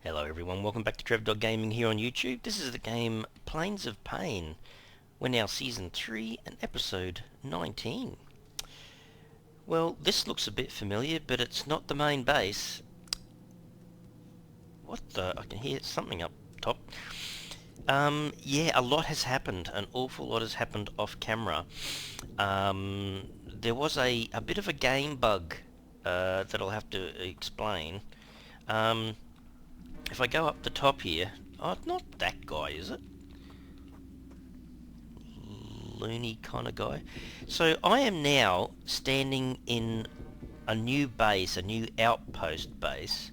Hello everyone, welcome back to Trev Gaming here on YouTube. This is the game Plains of Pain. We're now Season 3 and Episode 19. Well, this looks a bit familiar, but it's not the main base. What the? I can hear something up top. Yeah, a lot has happened. An awful lot has happened off camera. There was a bit of a game bug that I'll have to explain. If I go up the top here... Oh, it's not that guy, is it? Loony kind of guy. So I am now standing in a new base, a new outpost base.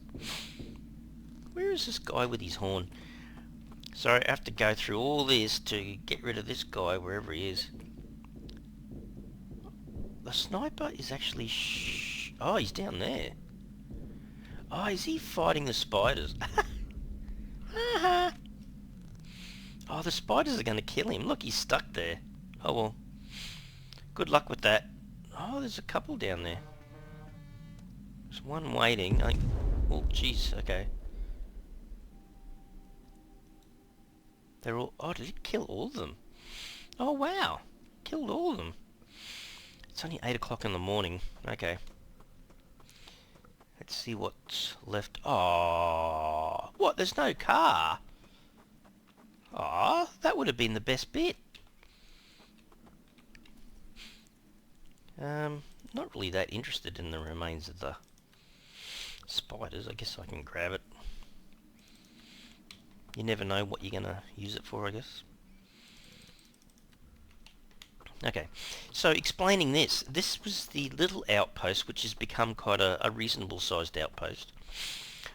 Where is this guy with his horn? So I have to go through all this to get rid of this guy wherever he is. The sniper is actually... Oh, he's down there. Oh, is he fighting the spiders? Oh, the spiders are going to kill him. Look, he's stuck there. Oh well. Good luck with that. Oh, there's a couple down there. There's one waiting. Oh, jeez. Okay. They're all... Oh, did it kill all of them? Oh, wow. Killed all of them. It's only 8 o'clock in the morning. Okay. Let's see what's left. Oh, what? There's no car. Oh, that would have been the best bit. Not really that interested in the remains of the spiders. I guess I can grab it. You never know what you're going to use it for, I guess. Okay, so explaining this. This was the little outpost, which has become quite a reasonable sized outpost.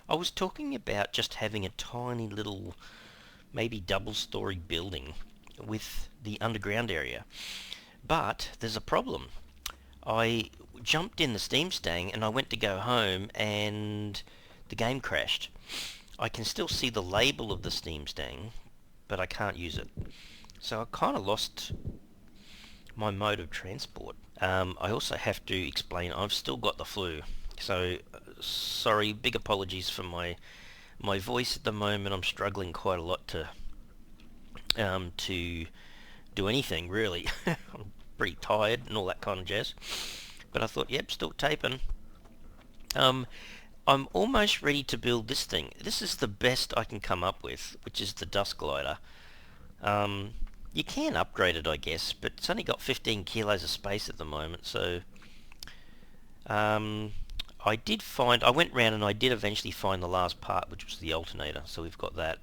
I was talking about just having a tiny little, maybe double-story building with the underground area. But there's a problem. I jumped in the Steam Stang and I went to go home and the game crashed. I can still see the label of the Steam Stang, but I can't use it. So I kind of lost my mode of transport. I also have to explain I've still got the flu. So sorry, big apologies for my voice at the moment. I'm struggling quite a lot to do anything really. I'm pretty tired and all that kind of jazz. But I thought, yep, still taping. I'm almost ready to build this thing. This is the best I can come up with, which is the dust glider. You can upgrade it, I guess, but it's only got 15 kilos of space at the moment, so... I went round and I did eventually find the last part, which was the alternator, so we've got that.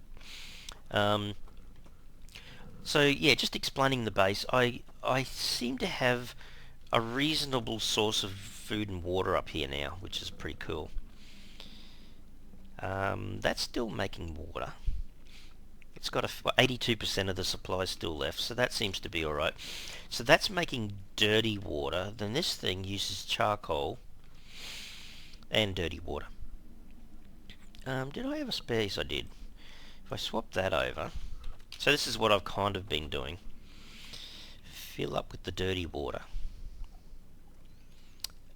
So yeah, just explaining the base, I seem to have a reasonable source of food and water up here now, which is pretty cool. That's still making water. It's got 82% of the supply still left, so that seems to be alright. So that's making dirty water. Then this thing uses charcoal and dirty water. Did I have a spare? Yes, I did. If I swap that over... So this is what I've kind of been doing. Fill up with the dirty water.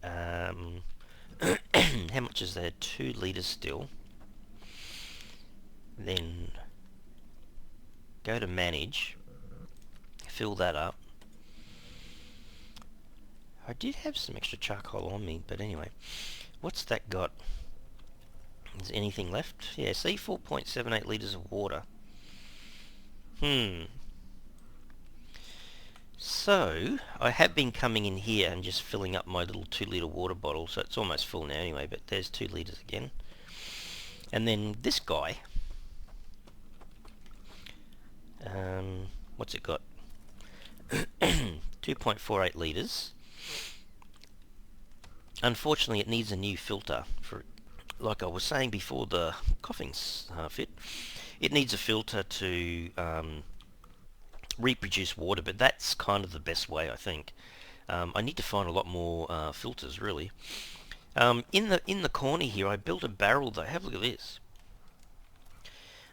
How much is there? 2 litres still. Then go to manage. Fill that up. I did have some extra charcoal on me, but anyway. What's that got? Is there anything left? Yeah, see, 4.78 litres of water. So, I have been coming in here and just filling up my little 2-litre water bottle, so it's almost full now anyway, but there's 2 litres again. And then this guy, what's it got? 2.48 litres. Unfortunately, it needs a new filter for, like I was saying before the coughing's fit. It needs a filter to reproduce water, but that's kind of the best way, I think. I need to find a lot more filters, really. In the corner here, I built a barrel though. Have a look at this.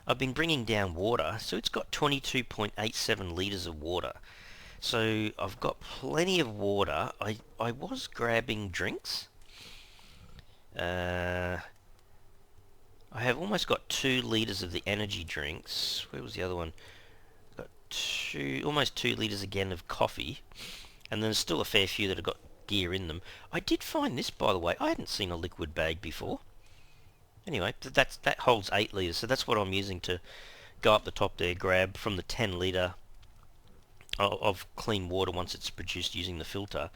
I've been bringing down water, so it's got 22.87 litres of water. So I've got plenty of water. I was grabbing drinks. I I have almost got 2 litres of the energy drinks. Where was the other one? Got almost 2 litres again of coffee, and then there's still a fair few that have got gear in them. I did find this, by the way. I hadn't seen a liquid bag before. Anyway, that holds 8 litres, so that's what I'm using to go up the top there, grab from the 10 litre of clean water once it's produced using the filter.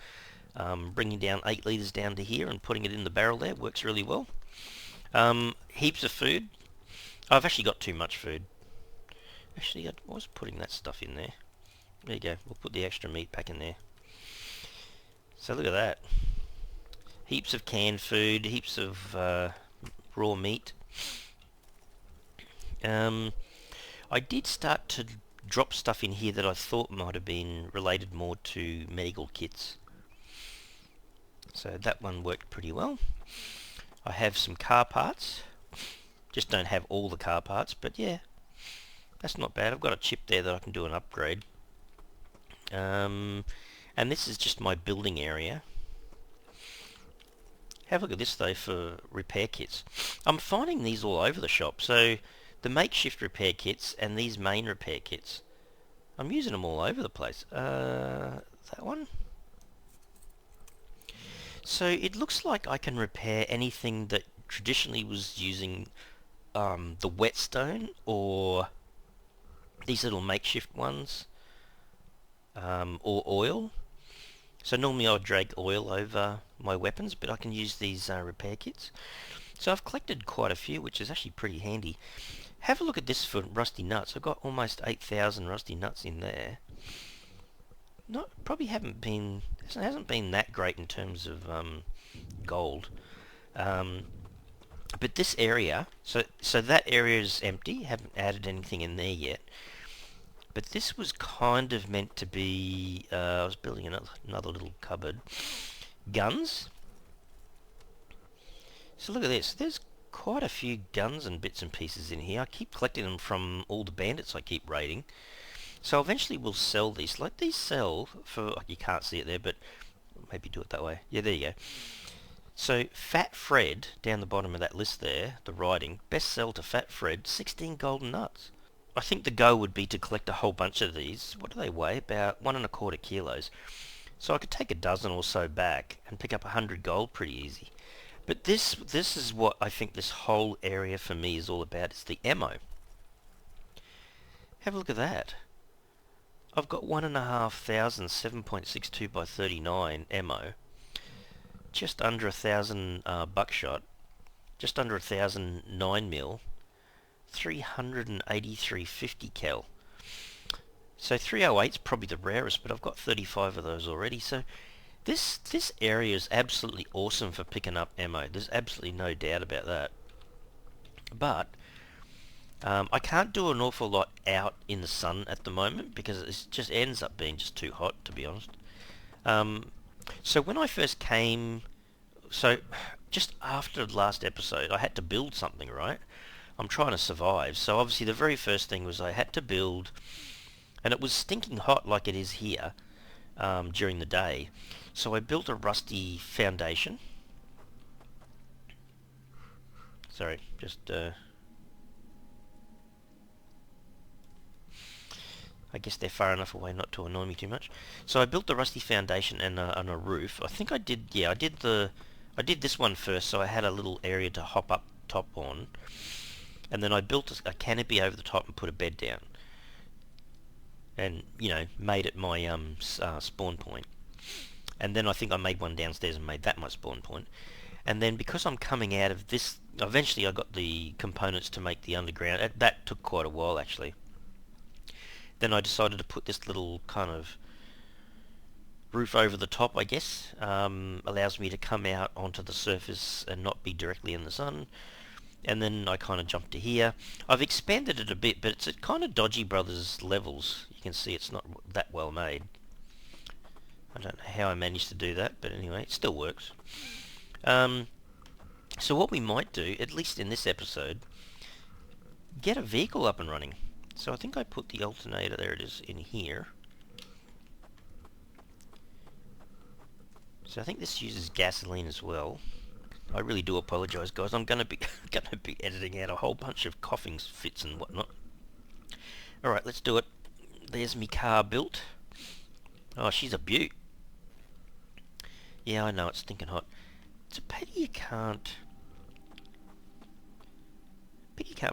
Bringing down 8 litres down to here and putting it in the barrel there works really well. Heaps of food. I've actually got too much food. Actually, I was putting that stuff in there. There you go. We'll put the extra meat back in there. So look at that. Heaps of canned food, heaps of raw meat. I did start to drop stuff in here that I thought might have been related more to medical kits. So that one worked pretty well. I have some car parts. Just don't have all the car parts, but yeah, that's not bad. I've got a chip there that I can do an upgrade. And this is just my building area. Have a look at this though for repair kits. I'm finding these all over the shop. So the makeshift repair kits and these main repair kits, I'm using them all over the place. That one. So it looks like I can repair anything that traditionally was using the whetstone or these little makeshift ones, or oil. So normally I would drag oil over my weapons, but I can use these repair kits. So I've collected quite a few, which is actually pretty handy. Have a look at this for rusty nuts. I've got almost 8,000 rusty nuts in there. Probably hasn't been that great in terms of gold. But this area, so that area is empty. Haven't added anything in there yet. But this was kind of meant to be. I was building another little cupboard. Guns. So look at this. There's quite a few guns and bits and pieces in here. I keep collecting them from all the bandits I keep raiding. So eventually we'll sell these. Like these sell for, you can't see it there, but maybe do it that way. Yeah, there you go. So Fat Fred, down the bottom of that list there, the writing, best sell to Fat Fred, 16 golden nuts. I think the go would be to collect a whole bunch of these. What do they weigh? About 1¼ kilos. So I could take a dozen or so back and pick up 100 gold pretty easy. But this is what I think this whole area for me is all about. It's the ammo. Have a look at that. I've got 1,500 7.62 by 39 ammo. Just under 1,000 buckshot. Just under 1,000 9mm. 383 50 cal. So 308's probably the rarest, but I've got 35 of those already. So this area is absolutely awesome for picking up ammo. There's absolutely no doubt about that. But I can't do an awful lot out in the sun at the moment because it just ends up being just too hot, to be honest. So when I first came, so just after the last episode, I had to build something, right? I'm trying to survive. So obviously the very first thing was I had to build, and it was stinking hot like it is here during the day. So I built a rusty foundation. Sorry, just I guess they're far enough away not to annoy me too much. So I built the rusty foundation and a roof. I think I did. Yeah, I did this one first, so I had a little area to hop up top on, and then I built a canopy over the top and put a bed down, and made it my spawn point. And then I think I made one downstairs and made that my spawn point. And then because I'm coming out of this, eventually I got the components to make the underground. That took quite a while actually. Then I decided to put this little kind of roof over the top, I guess. Allows me to come out onto the surface and not be directly in the sun. And then I kind of jumped to here. I've expanded it a bit, but it's at kind of Dodgy Brothers levels. You can see it's not that well made. I don't know how I managed to do that, but anyway, it still works. So what we might do, at least in this episode, get a vehicle up and running. So I think I put the alternator, there it is, in here. So I think this uses gasoline as well. I really do apologise, guys. I'm going to be editing out a whole bunch of coughing fits and whatnot. All right, let's do it. There's me car built. Oh, she's a beaut. Yeah, I know, it's stinking hot. It's a pity you can't...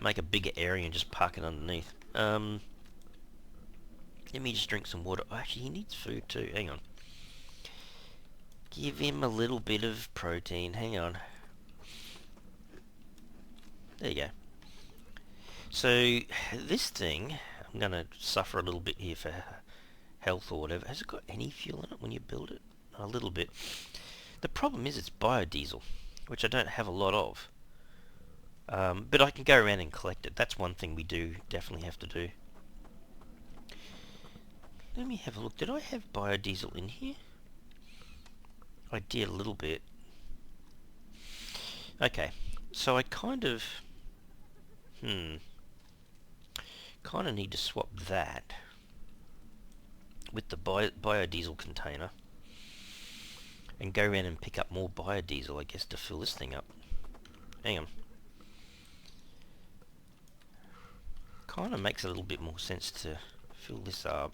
make a bigger area and just park it underneath. Let me just drink some water. Oh, actually, he needs food too. Hang on. Give him a little bit of protein. Hang on. There you go. So, this thing, I'm going to suffer a little bit here for health or whatever. Has it got any fuel in it when you build it? A little bit. The problem is it's biodiesel, which I don't have a lot of. But I can go around and collect it. That's one thing we do definitely have to do. Let me have a look. Did I have biodiesel in here? I did a little bit. Okay, so I kind of need to swap that with the biodiesel container and go around and pick up more biodiesel, I guess, to fill this thing up. Hang on. Kind of makes a little bit more sense to fill this up.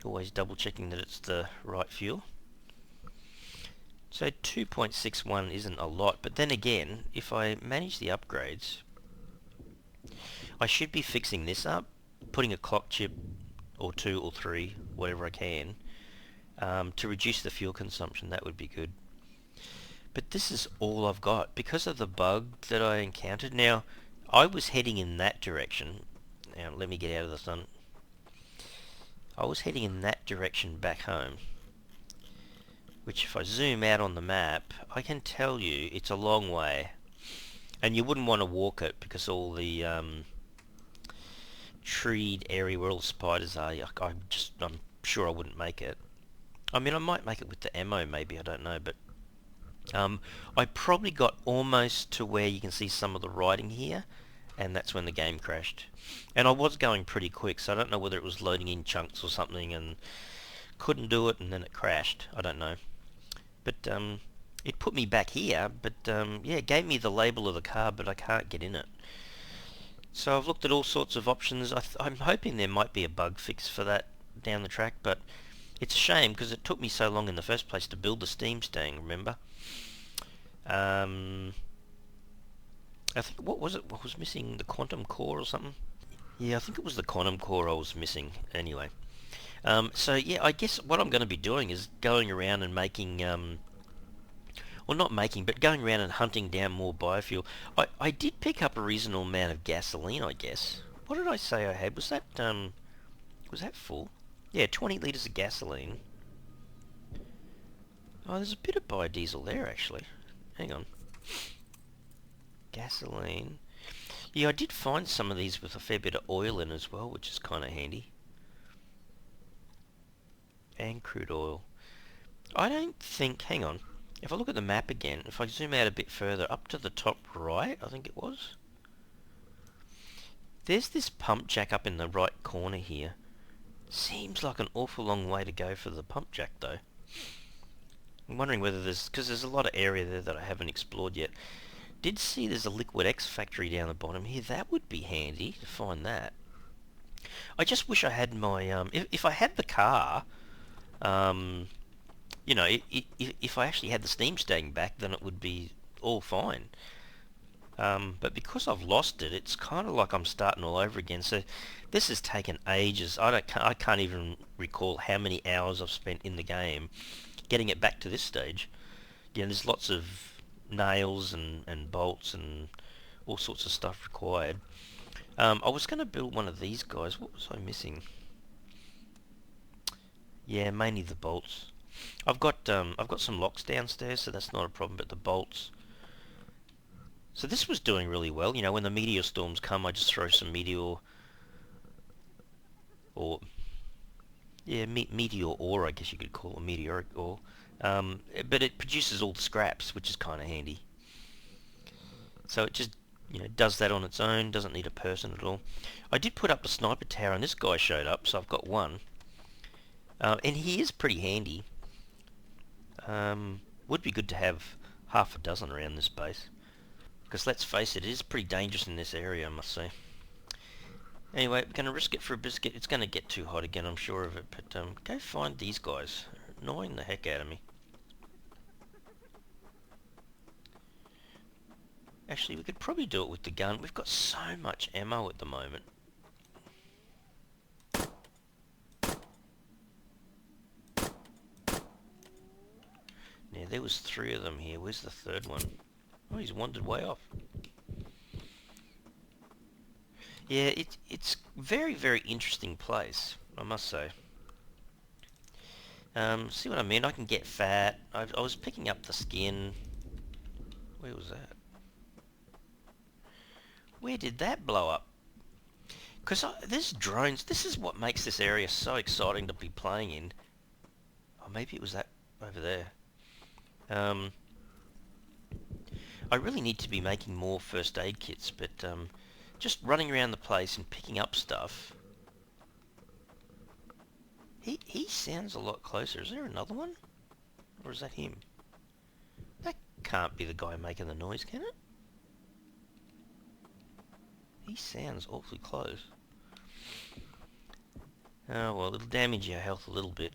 Always double checking that it's the right fuel. So 2.61 isn't a lot, but then again, if I manage the upgrades, I should be fixing this up, putting a clock chip or 2 or 3, whatever I can, to reduce the fuel consumption. That would be good. But this is all I've got because of the bug that I encountered. Now, I was heading in that direction. Now, let me get out of the sun. I was heading in that direction back home, which if I zoom out on the map, I can tell you it's a long way. And you wouldn't want to walk it because all the treed area where all the spiders are, I'm sure I wouldn't make it. I mean, I might make it with the ammo maybe, I don't know, but I probably got almost to where you can see some of the writing here, and that's when the game crashed. And I was going pretty quick, so I don't know whether it was loading in chunks or something and couldn't do it and then it crashed. I don't know. But it put me back here, but yeah, it gave me the label of the car, but I can't get in it. So I've looked at all sorts of options. I'm hoping there might be a bug fix for that down the track, but it's a shame because it took me so long in the first place to build the steam staying, remember? I think, what was it? What was missing? The quantum core or something? Yeah, I think it was the quantum core I was missing. Anyway. So yeah, I guess what I'm going to be doing is going around and making, well not making, but going around and hunting down more biofuel. I did pick up a reasonable amount of gasoline, I guess. What did I say I had? Was that full? Yeah, 20 litres of gasoline. Oh, there's a bit of biodiesel there actually. Hang on. Gasoline. Yeah, I did find some of these with a fair bit of oil in as well, which is kind of handy. And crude oil. I don't think... Hang on. If I look at the map again, if I zoom out a bit further, up to the top right, I think it was. There's this pump jack up in the right corner here. Seems like an awful long way to go for the pump jack, though. I'm wondering whether there's... because there's a lot of area there that I haven't explored yet. Did see there's a Liquid X factory down the bottom here. That would be handy to find that. I just wish I had my... if I had the car... you know, if I actually had the steam staying back, then it would be all fine. But because I've lost it, it's kind of like I'm starting all over again. So this has taken ages. I can't even recall how many hours I've spent in the game getting it back to this stage. You know, there's lots of nails and bolts and all sorts of stuff required. I was going to build one of these guys. What was I missing? Yeah, mainly the bolts. I've got some locks downstairs, so that's not a problem. But the bolts. So this was doing really well. You know, when the meteor storms come, I just throw some meteor, or yeah, meteor ore, I guess you could call it, meteoric ore. But it produces all the scraps, which is kind of handy. So it just, you know, does that on its own. Doesn't need a person at all. I did put up the sniper tower, and this guy showed up, so I've got one. And he is pretty handy. Would be good to have half a dozen around this base. Because let's face it is pretty dangerous in this area, I must say. Anyway, we're going to risk it for a biscuit. It's going to get too hot again, I'm sure of it. But go find these guys. They're annoying the heck out of me. Actually, we could probably do it with the gun. We've got so much ammo at the moment. Yeah, there was 3 of them here. Where's the third one? Oh, he's wandered way off. Yeah, it's very, very interesting place, I must say. See what I mean? I can get fat. I was picking up the skin. Where was that? Where did that blow up? Because there's drones. This is what makes this area so exciting to be playing in. Oh, maybe it was that over there. I really need to be making more first aid kits, but just running around the place and picking up stuff. He sounds a lot closer. Is there another one? Or is that him? That can't be the guy making the noise, can it? He sounds awfully close. Oh well, it'll damage your health a little bit.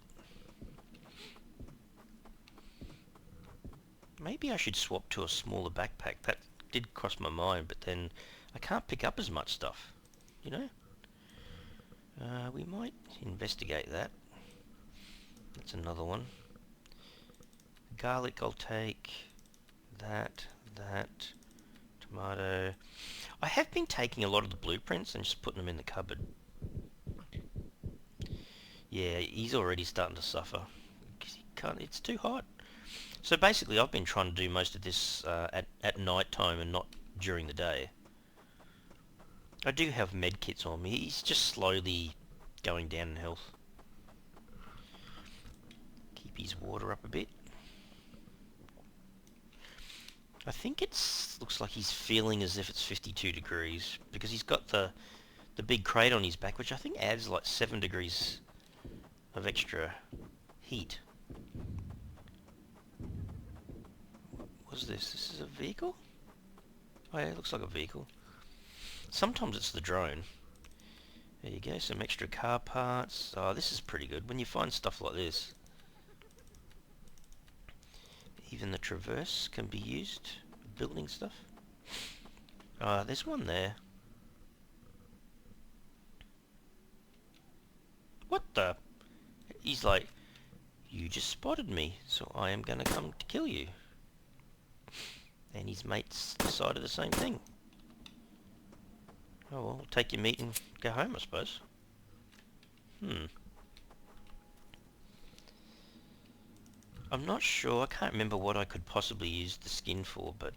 Maybe I should swap to a smaller backpack. That did cross my mind, but then I can't pick up as much stuff, you know? We might investigate that. That's another one. Garlic I'll take. That. Tomato. I have been taking a lot of the blueprints and just putting them in the cupboard. Yeah, he's already starting to suffer. He can't, it's too hot. So basically I've been trying to do most of this at night time and not during the day. I do have med kits on me. He's just slowly going down in health. Keep his water up a bit. I think looks like he's feeling as if it's 52 degrees because he's got the big crate on his back, which I think adds like 7 degrees of extra heat. What's this? This is a vehicle? Oh yeah, it looks like a vehicle. Sometimes it's the drone. There you go, some extra car parts. Oh, this is pretty good when you find stuff like this. Even the traverse can be used for building stuff. There's one there. What the? He's like, you just spotted me, so I am gonna come to kill you. And his mates decided the same thing. Oh well, take your meat and go home, I suppose. I'm not sure. I can't remember what I could possibly use the skin for, but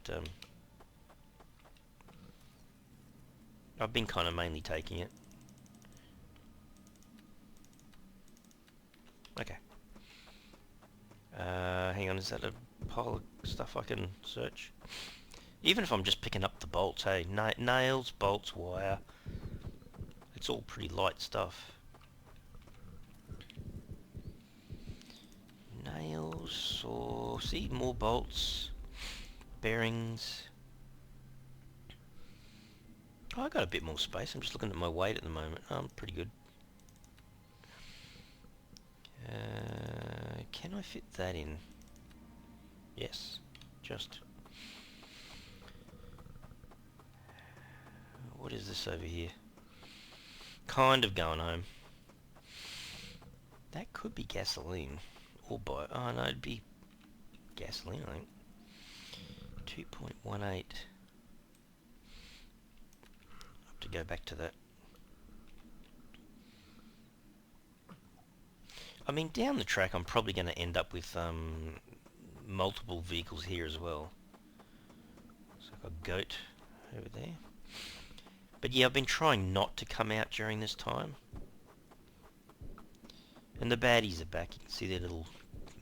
I've been kind of mainly taking it. Okay. Hang on, is that a pile of stuff I can search? Even if I'm just picking up the bolts, hey, nails, bolts, wire. It's all pretty light stuff. Nails, or see, more bolts, bearings. Oh, I got a bit more space. I'm just looking at my weight at the moment. Oh, I'm pretty good. Can I fit that in? Yes, just. What is this over here? Kind of going home. That could be gasoline. Or bio. Oh no, it'd be gasoline, I think. 2.18. I have to go back to that. I mean, down the track I'm probably going to end up with multiple vehicles here as well. So I've got a goat over there. But yeah, I've been trying not to come out during this time. And the baddies are back. You can see their little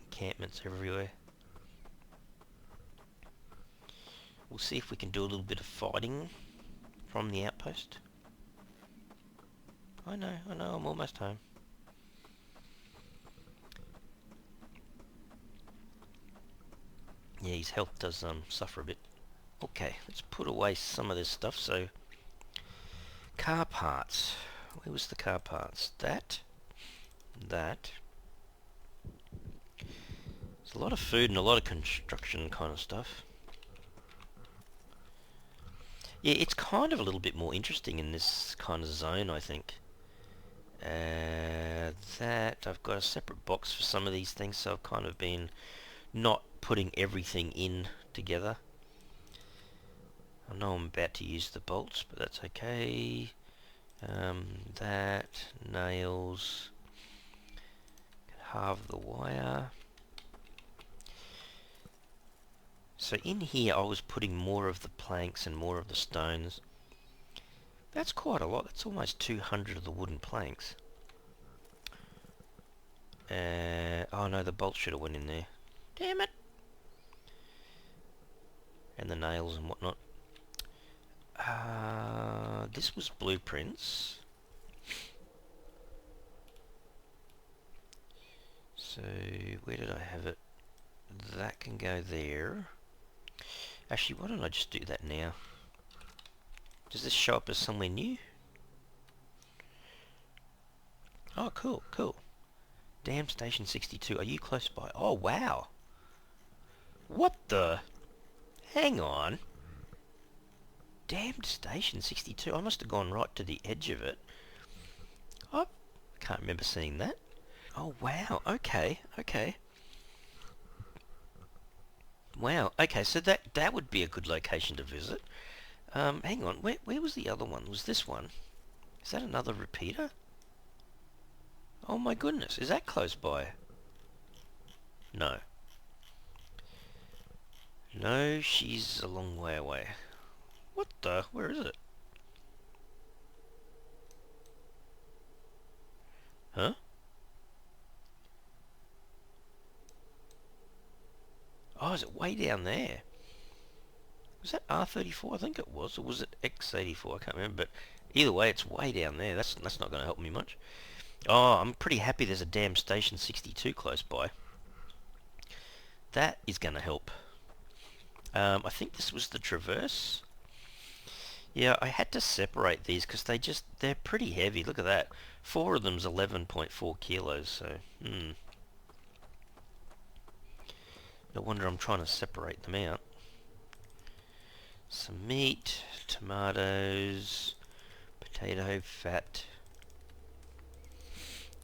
encampments everywhere. We'll see if we can do a little bit of fighting from the outpost. I know, I'm almost home. Yeah, his health does suffer a bit. Okay, let's put away some of this stuff. So, car parts. Where was the car parts? That. There's a lot of food and a lot of construction kind of stuff. Yeah, it's kind of a little bit more interesting in this kind of zone, I think. That I've got a separate box for some of these things, so I've kind of been not putting everything in together. I know I'm about to use the bolts, but that's okay. That, nails, halve the wire. So in here I was putting more of the planks and more of the stones. That's quite a lot. That's almost 200 of the wooden planks. Oh no, the bolt should have went in there. Damn it! And the nails and whatnot. This was blueprints. So, where did I have it? That can go there. Actually, why don't I just do that now? Does this show up as somewhere new? Oh, cool, cool. Damn Station 62, are you close by? Oh, wow. What the? Hang on. Damned Station 62. I must have gone right to the edge of it. I can't remember seeing that. Oh, wow. Okay, okay. Wow. Okay, so that would be a good location to visit. Hang on. Where was the other one? Was this one? Is that another repeater? Oh my goodness. Is that close by? No. No, she's a long way away. What the? Where is it? Huh? Oh, is it way down there? Was that R34? I think it was. Or was it X84? I can't remember. But either way, it's way down there. That's not going to help me much. Oh, I'm pretty happy there's a damn Station 62 close by. That is going to help. I think this was the Traverse. Yeah, I had to separate these because they're pretty heavy. Look at that. 4 of them's 11.4 kilos, so, no wonder I'm trying to separate them out. Some meat, tomatoes, potato, fat,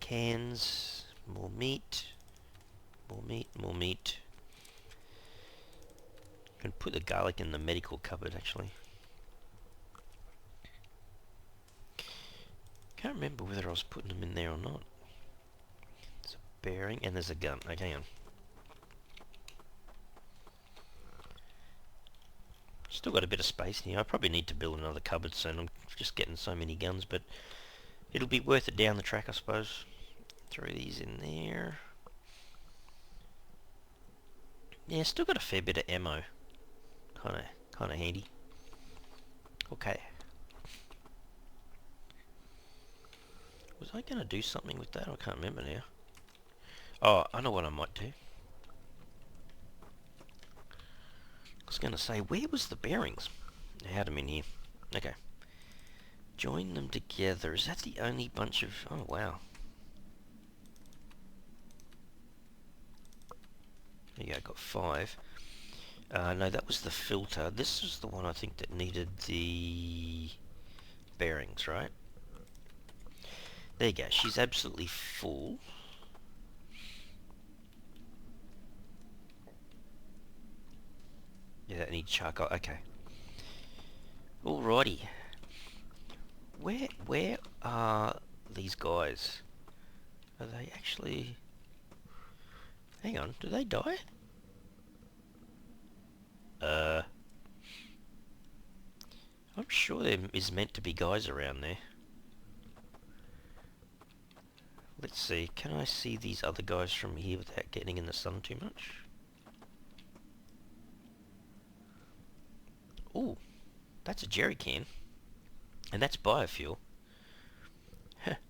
cans, more meat, more meat, more meat. I can put the garlic in the medical cupboard, actually. Can't remember whether I was putting them in there or not. There's a bearing and there's a gun. Okay, hang on. Still got a bit of space here. I probably need to build another cupboard soon. I'm just getting so many guns, but it'll be worth it down the track, I suppose. Throw these in there. Yeah, still got a fair bit of ammo. Kinda handy. Okay. Was I gonna do something with that? I can't remember now. Oh, I know what I might do. I was gonna say, where was the bearings? I had them in here. Okay. Join them together. Is that the only bunch of... Oh, wow. There you go, got 5. No, that was the filter. This was the one I think that needed the bearings, right? There you go. She's absolutely full. Yeah, that needs charcoal. Okay. Alrighty. Where are these guys? Are they actually... Hang on, do they die? I'm sure there is meant to be guys around there. Let's see, can I see these other guys from here without getting in the sun too much? Ooh, that's a jerry can. And that's biofuel.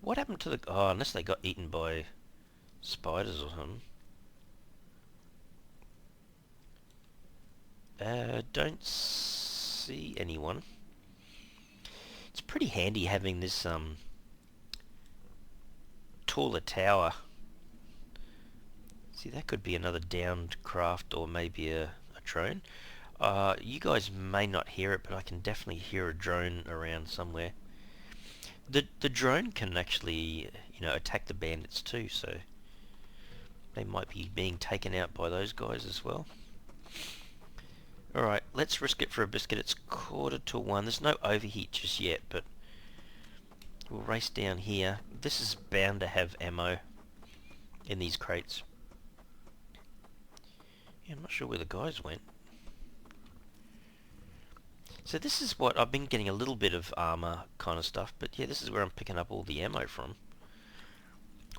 What happened to the... Oh, unless they got eaten by spiders or something. Don't see anyone. It's pretty handy having this taller tower. See, that could be another downed craft or maybe a drone. You guys may not hear it, but I can definitely hear a drone around somewhere. The drone can actually, attack the bandits too, so they might be being taken out by those guys as well. Alright, let's risk it for a biscuit. It's 1:45. There's no overheat just yet, but we'll race down here. This is bound to have ammo in these crates. Yeah, I'm not sure where the guys went. So this is what I've been getting, a little bit of armor kind of stuff, but yeah, this is where I'm picking up all the ammo from.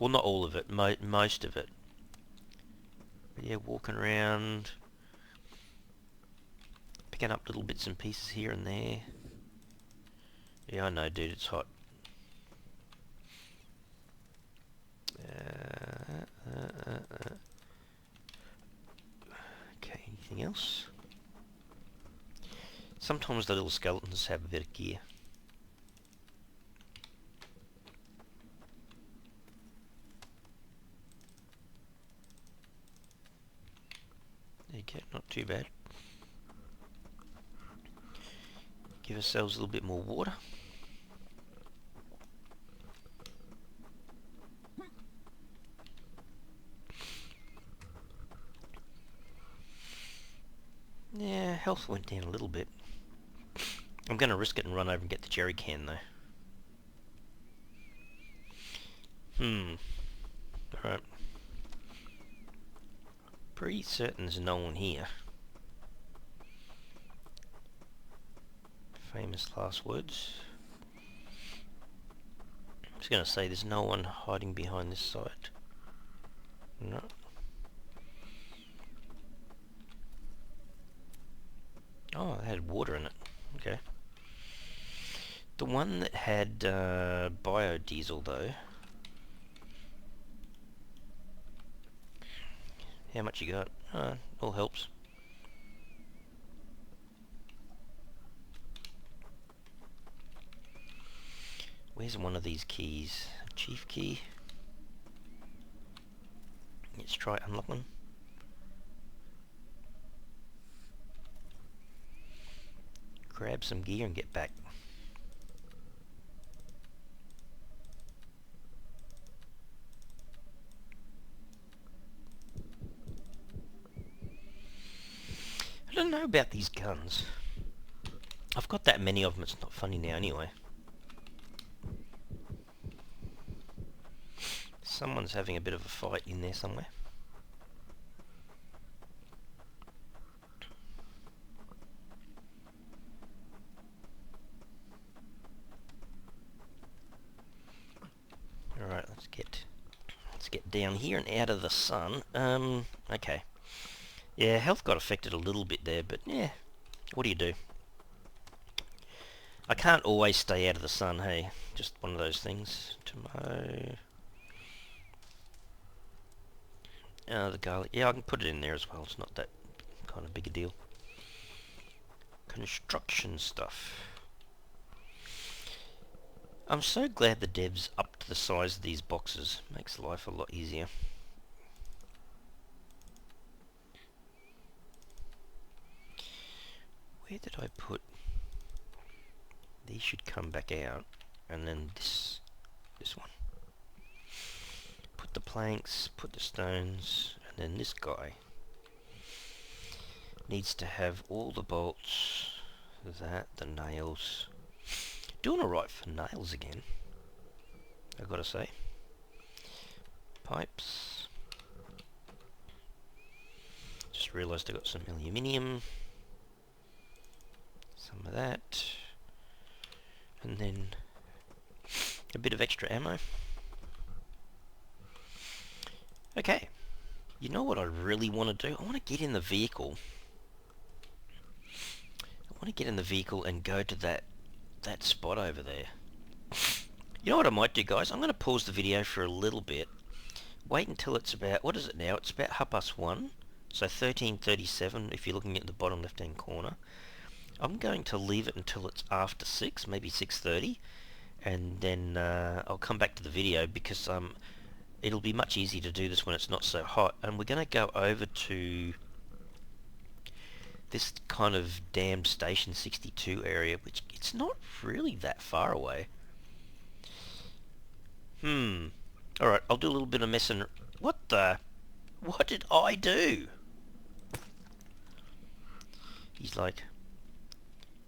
Well, not all of it, most of it. But yeah, walking around, picking up little bits and pieces here and there. Yeah, I know, dude, it's hot. Okay, anything else? Sometimes the little skeletons have a bit of gear. Okay, not too bad. Give ourselves a little bit more water. Yeah, health went down a little bit. I'm going to risk it and run over and get the jerry can though. Alright. Pretty certain there's no one here. Famous last words. I was going to say there's no one hiding behind this side. No. Oh, it had water in it. Okay. The one that had biodiesel though. How much you got? All helps. Where's one of these keys? Chief key. Let's try unlocking. Grab some gear and get back. I don't know about these guns. I've got that many of them, it's not funny now anyway. Someone's having a bit of a fight in there somewhere. Alright, let's get down here and out of the sun. Okay. Yeah, health got affected a little bit there, but yeah, what do you do? I can't always stay out of the sun, hey? Just one of those things. Tomato. The garlic. Yeah, I can put it in there as well. It's not that kind of big a deal. Construction stuff. I'm so glad the devs upped the size of these boxes. Makes life a lot easier. Where did I put? These should come back out, and then this one. Put the planks, put the stones, and then this guy needs to have all the bolts, the nails. Doing alright for nails again, I've got to say. Pipes. Just realised I got some aluminium. Some of that. And then a bit of extra ammo. Okay. You know what I really want to do? I want to get in the vehicle. I want to get in the vehicle and go to that spot over there. You know what I might do, guys? I'm going to pause the video for a little bit. Wait until it's about... What is it now? It's about 1:30. So 1337, if you're looking at the bottom left-hand corner. I'm going to leave it until it's after 6, maybe 6:30, and then I'll come back to the video because it'll be much easier to do this when it's not so hot. And we're going to go over to this kind of damned Station 62 area, which it's not really that far away. Alright, I'll do a little bit of messing. What did I do? He's like,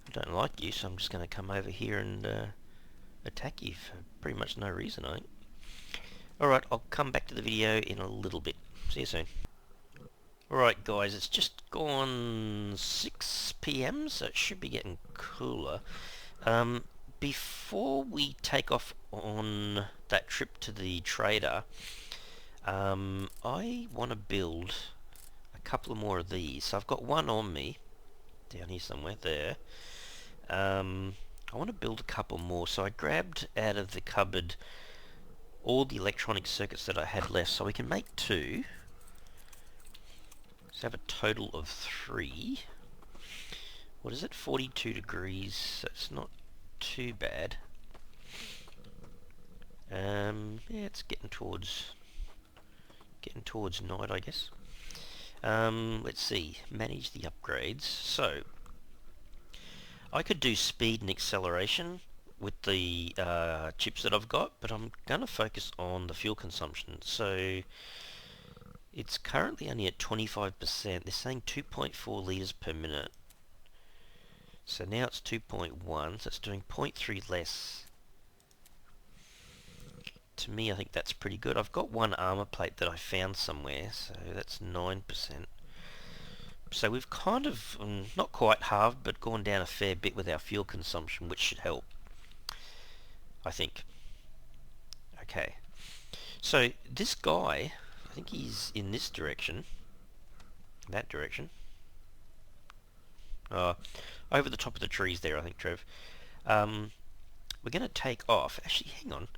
I don't like you, so I'm just going to come over here and attack you for pretty much no reason, I think. Alright, I'll come back to the video in a little bit. See you soon. Alright guys, it's just gone 6 PM, so it should be getting cooler. Before we take off on that trip to the trader, I want to build a couple more of these. So I've got one on me, down here somewhere, there. I want to build a couple more, so I grabbed out of the cupboard all the electronic circuits that I had left, so we can make 2. So I have a total of 3. What is it? 42 degrees, so it's not too bad. Yeah, it's getting towards night, I guess. Let's see, manage the upgrades. So I could do speed and acceleration with the chips that I've got, but I'm going to focus on the fuel consumption. So it's currently only at 25%. They're saying 2.4 litres per minute. So now it's 2.1, so it's doing 0.3 less. To me, I think that's pretty good. I've got one armor plate that I found somewhere, so that's 9%. So we've kind of, not quite halved, but gone down a fair bit with our fuel consumption, which should help, I think. Okay. So this guy, I think he's in this direction. That direction. Over the top of the trees there, I think, Trev. We're going to take off. Actually, hang on.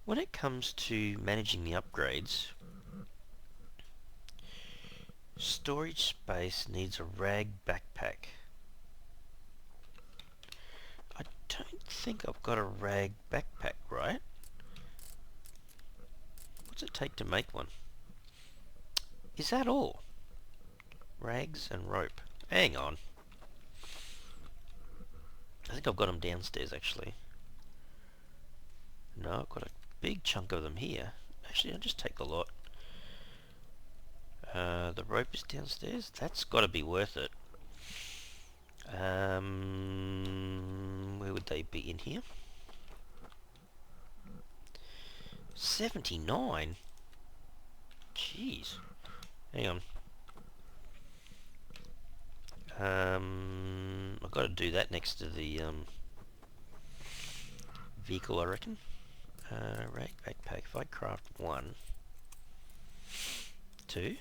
When it comes to managing the upgrades, storage space needs a rag backpack. I don't think I've got a rag backpack, right? What's it take to make one? Is that all? Rags and rope. Hang on. I think I've got them downstairs, actually. No, I've got a big chunk of them here. Actually, I'll just take the lot. The rope is downstairs. That's got to be worth it. Where would they be? In here? 79? Jeez. Hang on. I've got to do that next to the vehicle, I reckon. Rag backpack. If I craft 1, 2,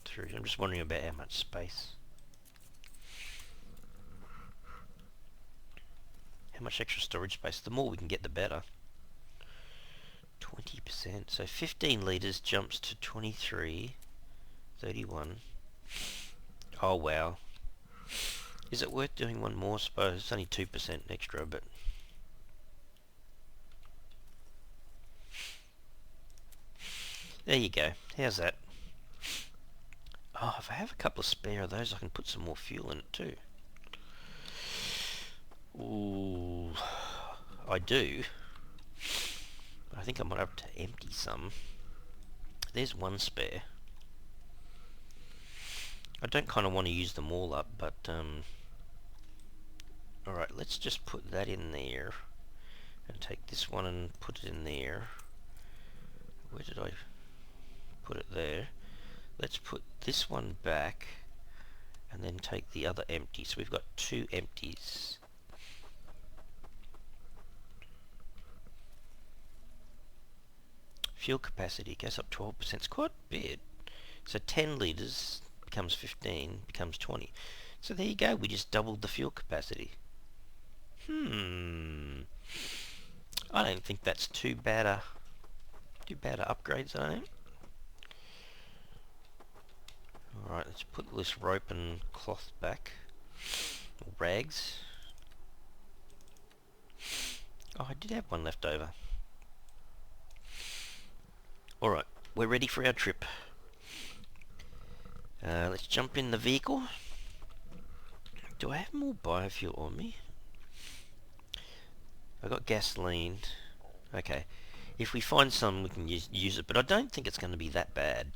3. I'm just wondering about how much space. How much extra storage space? The more we can get, the better. 20%. So 15 litres jumps to 23, 31. Oh wow. Is it worth doing one more? I suppose it's only 2% extra, but there you go. How's that? Oh, if I have a couple of spare of those, I can put some more fuel in it too. Ooh, I do. I think I might have to empty some. There's one spare. I don't kind of want to use them all up, but alright, let's just put that in there and take this one and put it in there. Where did I put it? There. Let's put this one back and then take the other empty. So we've got 2 empties. Fuel capacity goes up 12%. It's quite a bit. So 10 litres becomes 15, becomes 20. So there you go, we just doubled the fuel capacity. I don't think that's too bad upgrades, I don't think. Alright, let's put this rope and cloth back. Or rags. Oh, I did have one left over. Alright, we're ready for our trip. Let's jump in the vehicle. Do I have more biofuel on me? I got gasoline. Okay. If we find some, we can use it, but I don't think it's going to be that bad.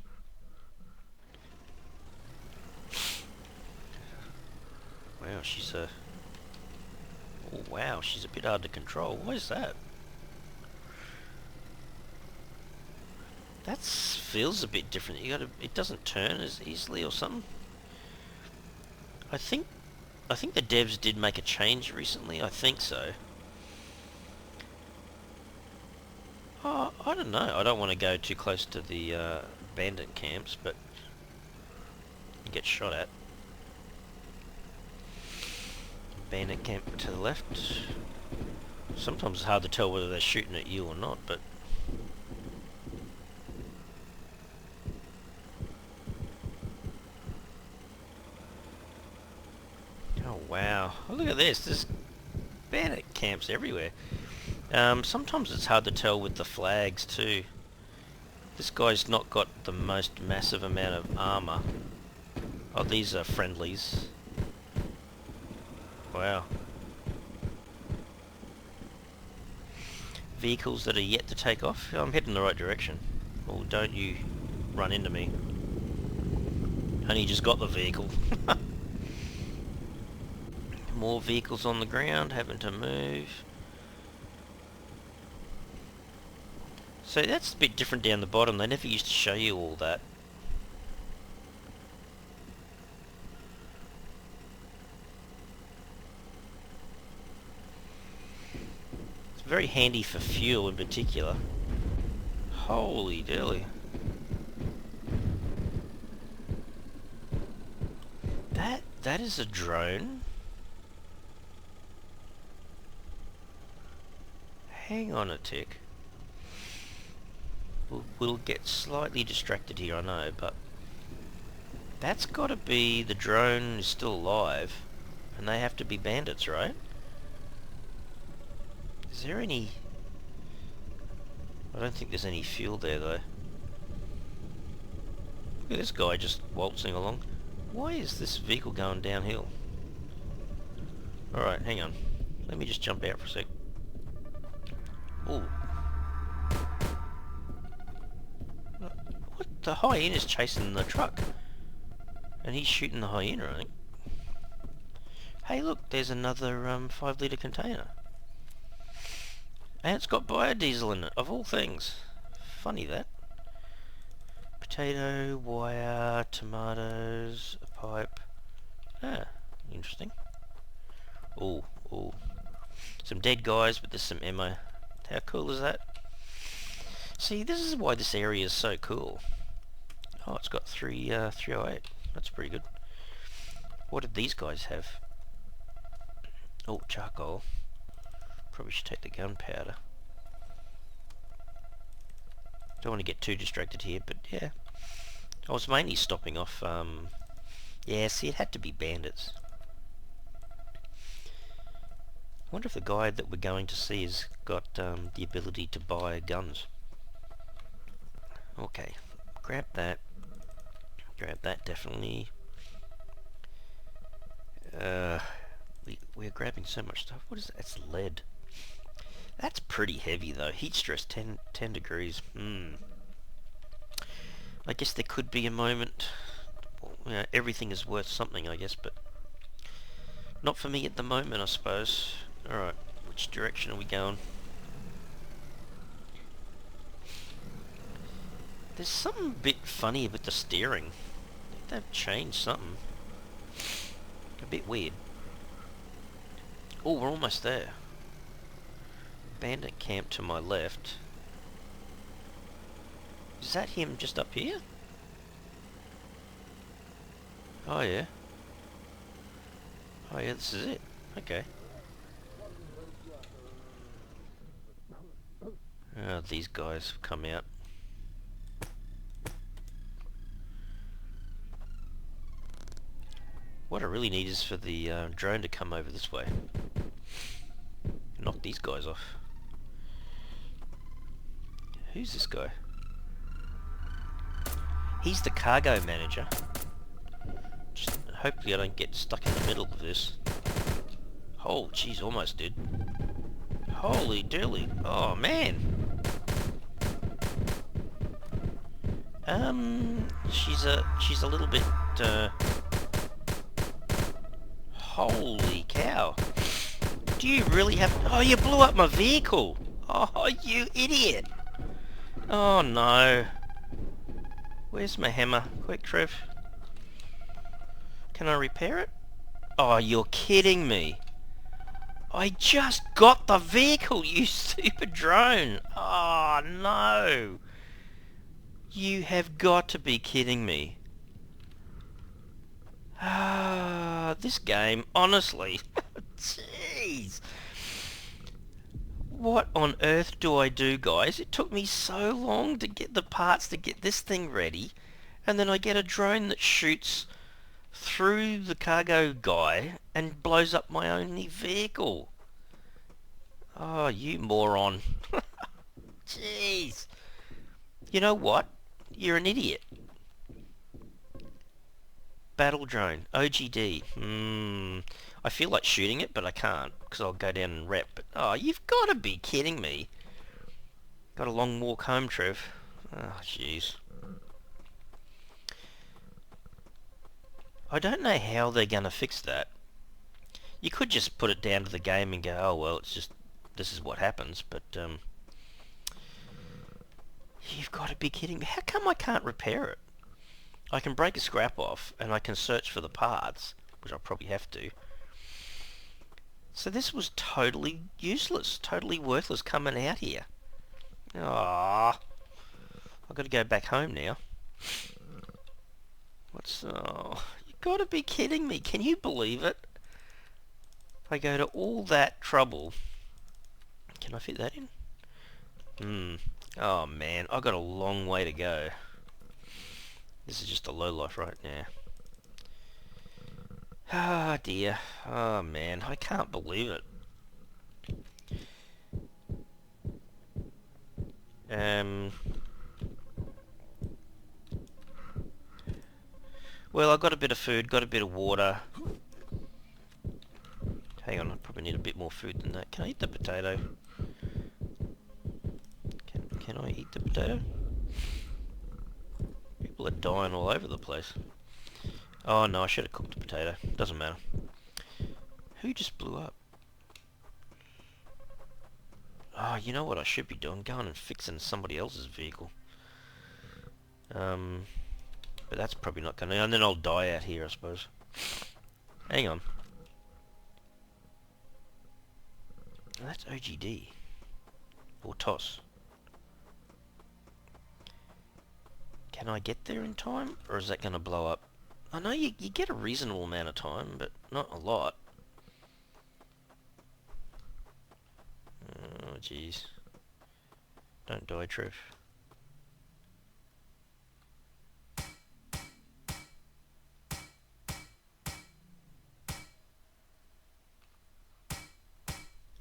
Wow, she's a... Oh, wow, she's a bit hard to control. Why is that? That feels a bit different. It doesn't turn as easily or something. I think the devs did make a change recently. I think so. Oh, I don't know. I don't want to go too close to the bandit camps, but you get shot at. Bandit camp to the left. Sometimes it's hard to tell whether they're shooting at you or not, but... Oh wow. Oh, look at this. There's bandit camps everywhere. Sometimes it's hard to tell with the flags too. This guy's not got the most massive amount of armor. Oh, these are friendlies. Wow. Vehicles that are yet to take off. I'm heading the right direction. Oh, don't you run into me. Only just got the vehicle. More vehicles on the ground, having to move. So that's a bit different down the bottom. They never used to show you all that. It's very handy for fuel in particular. Holy dilly. That is a drone. Hang on a tick. We'll get slightly distracted here, I know, but that's got to be the drone is still alive, and they have to be bandits, right? Is there any... I don't think there's any fuel there, though. Look at this guy just waltzing along. Why is this vehicle going downhill? Alright, hang on. Let me just jump out for a sec. Ooh. What? The hyena's chasing the truck. And he's shooting the hyena, I think. Hey look, there's another 5-litre container. And it's got biodiesel in it, of all things. Funny that. Potato, wire, tomatoes, a pipe. Ah, interesting. Ooh, ooh. Some dead guys, but there's some ammo. How cool is that? See, this is why this area is so cool. Oh, it's got 308. That's pretty good. What did these guys have? Oh, charcoal. Probably should take the gunpowder. Don't want to get too distracted here, but yeah. I was mainly stopping off, yeah, see, it had to be bandits. I wonder if the guy that we're going to see has got the ability to buy guns. Okay, grab that. Grab that, definitely. We're grabbing so much stuff. What is that? It's lead. That's pretty heavy though. Heat stress 10 degrees. I guess there could be a moment. Well, you know, everything is worth something, I guess, but not for me at the moment, I suppose. Alright, which direction are we going? There's something a bit funny with the steering. I think they've changed something. A bit weird. Oh, we're almost there. Bandit camp to my left. Is that him just up here? Oh yeah. Oh yeah, this is it. Okay. Oh, these guys have come out. What I really need is for the drone to come over this way. Knock these guys off. Who's this guy? He's the cargo manager. Just hopefully I don't get stuck in the middle of this. Oh, jeez, almost did. Holy dooly. Oh, man. She's a little bit, holy cow. Do you really have... Oh, you blew up my vehicle. Oh, you idiot. Oh, no. Where's my hammer? Quick, Trev. Can I repair it? Oh, you're kidding me. I just got the vehicle, you stupid drone. Oh, no. You have got to be kidding me. Ah, this game, honestly. Jeez. What on earth do I do, guys? It took me so long to get the parts to get this thing ready, and then I get a drone that shoots through the cargo guy and blows up my only vehicle. Oh, you moron. Jeez. You know what? You're an idiot. Battle drone. OGD. I feel like shooting it, but I can't, because I'll go down and rep. But, oh, you've got to be kidding me. Got a long walk home, Trev. Oh, jeez. I don't know how they're going to fix that. You could just put it down to the game and go, oh, well, it's just, this is what happens, but, you've got to be kidding me. How come I can't repair it? I can break a scrap off, and I can search for the parts, which I'll probably have to. So this was totally useless, totally worthless coming out here. Ah, I've got to go back home now. Oh, you got to be kidding me. Can you believe it? I go to all that trouble. Can I fit that in? Oh man, I've got a long way to go. This is just a low life right now. Ah dear. Oh man, I can't believe it. Well, I got a bit of food, got a bit of water. Hang on, I probably need a bit more food than that. Can I eat the potato? Can I eat the potato? People are dying all over the place. Oh no, I should have cooked the potato. Doesn't matter. Who just blew up? Oh, you know what I should be doing? Going and fixing somebody else's vehicle. But that's probably not gonna... And then I'll die out here, I suppose. Hang on. Oh, that's OGD. Or TOS. Can I get there in time? Or is that gonna blow up? I know you get a reasonable amount of time, but not a lot. Oh, jeez. Don't die, Trev.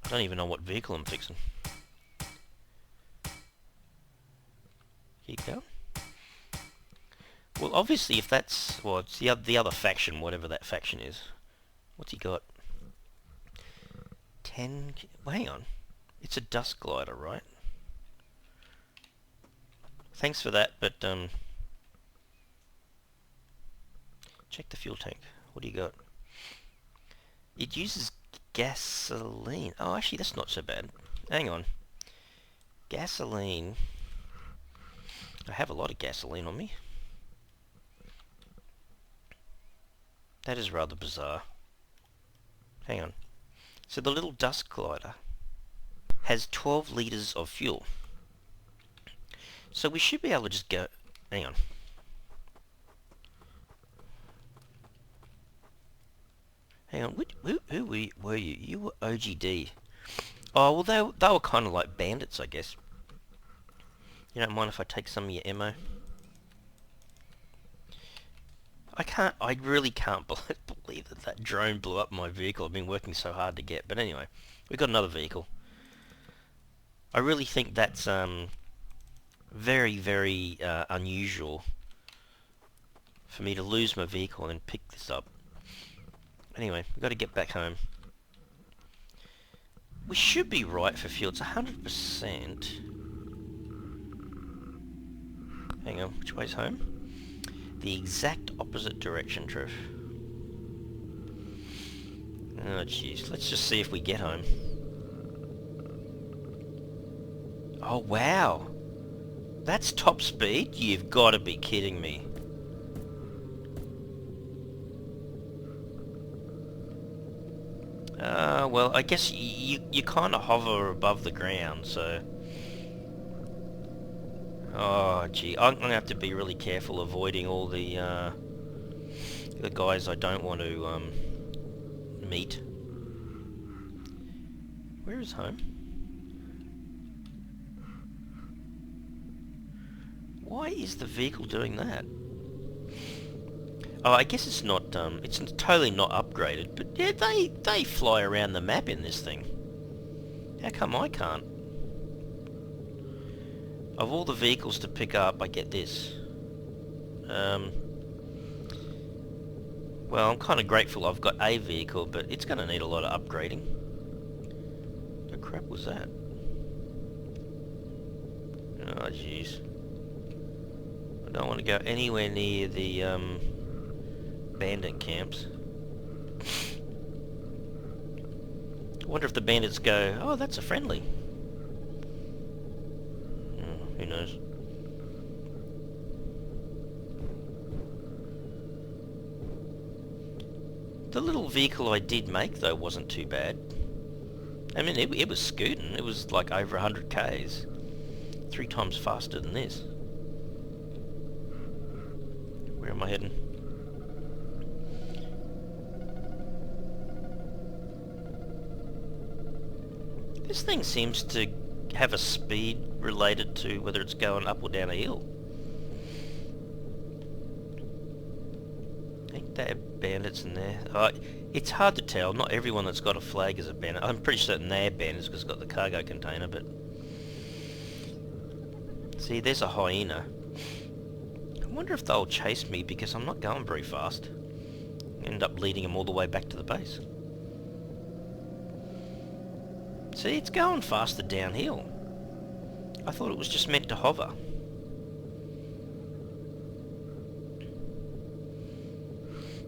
I don't even know what vehicle I'm fixing. Keep going. Well, obviously, if that's... Well, it's the other faction, whatever that faction is. What's he got? 10... Well, hang on. It's a dust glider, right? Thanks for that, but, check the fuel tank. What do you got? It uses gasoline. Oh, actually, that's not so bad. Hang on. Gasoline. I have a lot of gasoline on me. That is rather bizarre. Hang on. So the little dust glider has 12 litres of fuel. So we should be able to just go... Hang on. Hang on. Who were you? You were OGD. Oh, well, they were kind of like bandits, I guess. You don't mind if I take some of your ammo? I really can't believe that that drone blew up my vehicle. I've been working so hard to get. But anyway, we got another vehicle. I really think that's very, very unusual for me to lose my vehicle and then pick this up. Anyway, we've got to get back home. We should be right for fuel. It's 100%. Hang on, which way's home? The exact opposite direction, Trev. Oh, jeez. Let's just see if we get home. Oh, wow. That's top speed? You've got to be kidding me. Well, I guess you kind of hover above the ground, so... Oh, gee. I'm going to have to be really careful avoiding all the guys I don't want to meet. Where is home? Why is the vehicle doing that? Oh, I guess it's not, it's totally not upgraded, but yeah, they fly around the map in this thing. How come I can't? Of all the vehicles to pick up, I get this. Well, I'm kind of grateful I've got a vehicle, but it's going to need a lot of upgrading. The crap was that? Oh, jeez. I don't want to go anywhere near the, bandit camps. I wonder if the bandits go, oh, that's a friendly. Oh, who knows? The little vehicle I did make, though, wasn't too bad. I mean, it was scooting. It was like over 100 k's. 3 times faster than this. Where am I heading? This thing seems to have a speed related to whether it's going up or down a hill. I think they have bandits in there. It's hard to tell. Not everyone that's got a flag is a bandit. I'm pretty certain they're bandits because it's got the cargo container, but... See, there's a hyena. I wonder if they'll chase me because I'm not going very fast. End up leading them all the way back to the base. See, it's going faster downhill. I thought it was just meant to hover.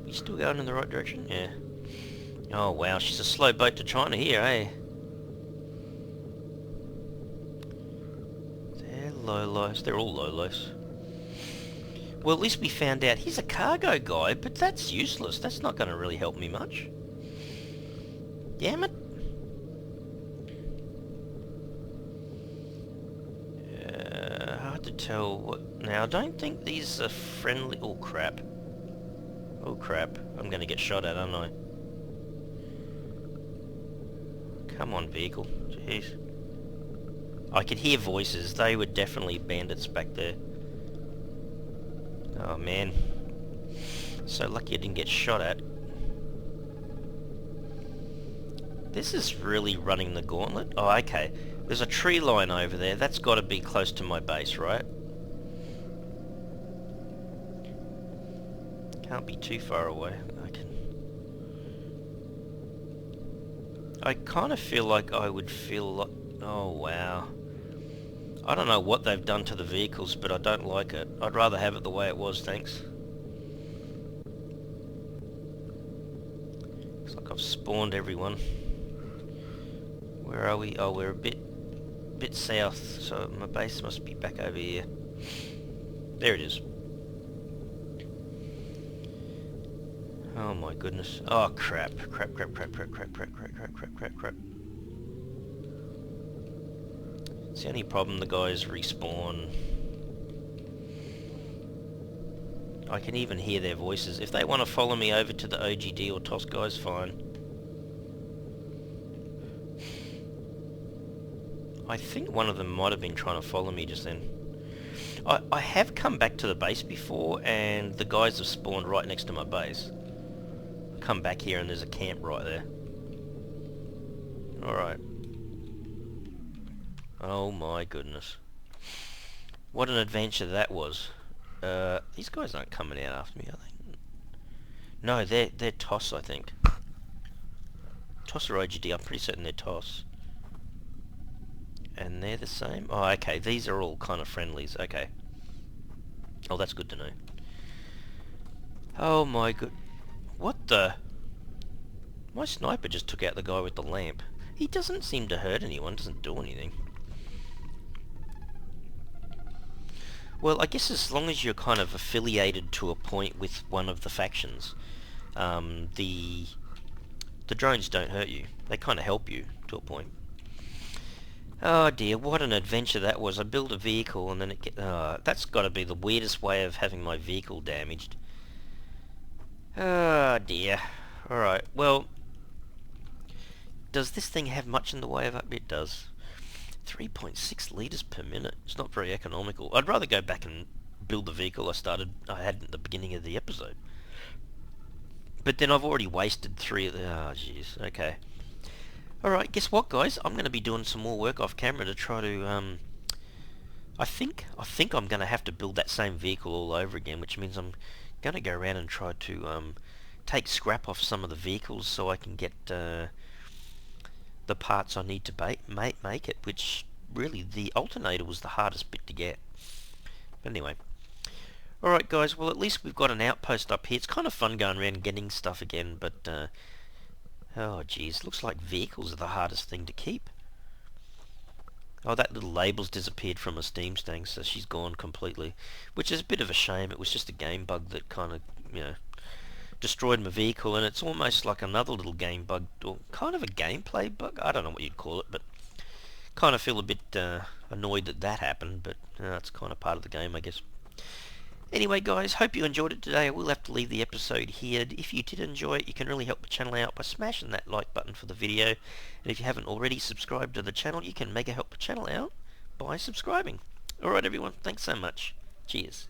You still going in the right direction? Yeah. Oh wow, she's a slow boat to China here, eh? They're low-lifes. They're all low-lifes. Well, at least we found out he's a cargo guy, but that's useless. That's not going to really help me much. Damn it. Hard to tell what... Now, I don't think these are friendly... Oh, crap. Oh, crap. I'm going to get shot at, aren't I? Come on, vehicle. Jeez. I could hear voices. They were definitely bandits back there. Oh, man. So lucky I didn't get shot at. This is really running the gauntlet. Oh, okay. There's a tree line over there. That's got to be close to my base, right? Can't be too far away. I kind of feel like I would feel like... Oh, wow. I don't know what they've done to the vehicles, but I don't like it. I'd rather have it the way it was, thanks. Looks like I've spawned everyone. Where are we? Oh, we're a bit south, so my base must be back over here. There it is. Oh my goodness. Oh crap. Crap. It's the only problem, the guys respawn. I can even hear their voices. If they want to follow me over to the OGD or TOS guys, fine. I think one of them might have been trying to follow me just then. I have come back to the base before, and the guys have spawned right next to my base. Come back here and there's a camp right there. Alright. Oh my goodness. What an adventure that was. These guys aren't coming out after me, are they? No, they're TOS, I think. TOS or OGD, I'm pretty certain they're TOS. And they're the same? Oh, okay, these are all kind of friendlies, okay. Oh, that's good to know. Oh my good... What the... My sniper just took out the guy with the lamp. He doesn't seem to hurt anyone, doesn't do anything. Well, I guess as long as you're kind of affiliated to a point with one of the factions, the drones don't hurt you. They kind of help you to a point. Oh dear, what an adventure that was. I built a vehicle and then it get... that's got to be the weirdest way of having my vehicle damaged. Oh dear. Alright, well... Does this thing have much in the way of... It does. 3.6 litres per minute. It's not very economical. I'd rather go back and build the vehicle I had at the beginning of the episode. But then I've already wasted 3 of the... Oh jeez, okay. Alright, guess what guys? I'm going to be doing some more work off camera to try to... I think I'm going to have to build that same vehicle all over again, which means I'm going to go around and try to take scrap off some of the vehicles so I can get the parts I need to make it, which really the alternator was the hardest bit to get. But anyway. Alright guys, well at least we've got an outpost up here. It's kind of fun going around getting stuff again, but oh geez, looks like vehicles are the hardest thing to keep. Oh, that little label's disappeared from a Steam stank, so she's gone completely. Which is a bit of a shame. It was just a game bug that kind of, you know, destroyed my vehicle, and it's almost like another little game bug, or kind of a gameplay bug. I don't know what you'd call it, but kind of feel a bit annoyed that that happened, but it's kind of part of the game, I guess. Anyway guys, hope you enjoyed it today. I will have to leave the episode here. If you did enjoy it, you can really help the channel out by smashing that like button for the video. And if you haven't already subscribed to the channel, you can mega help the channel out by subscribing. Alright everyone, thanks so much. Cheers.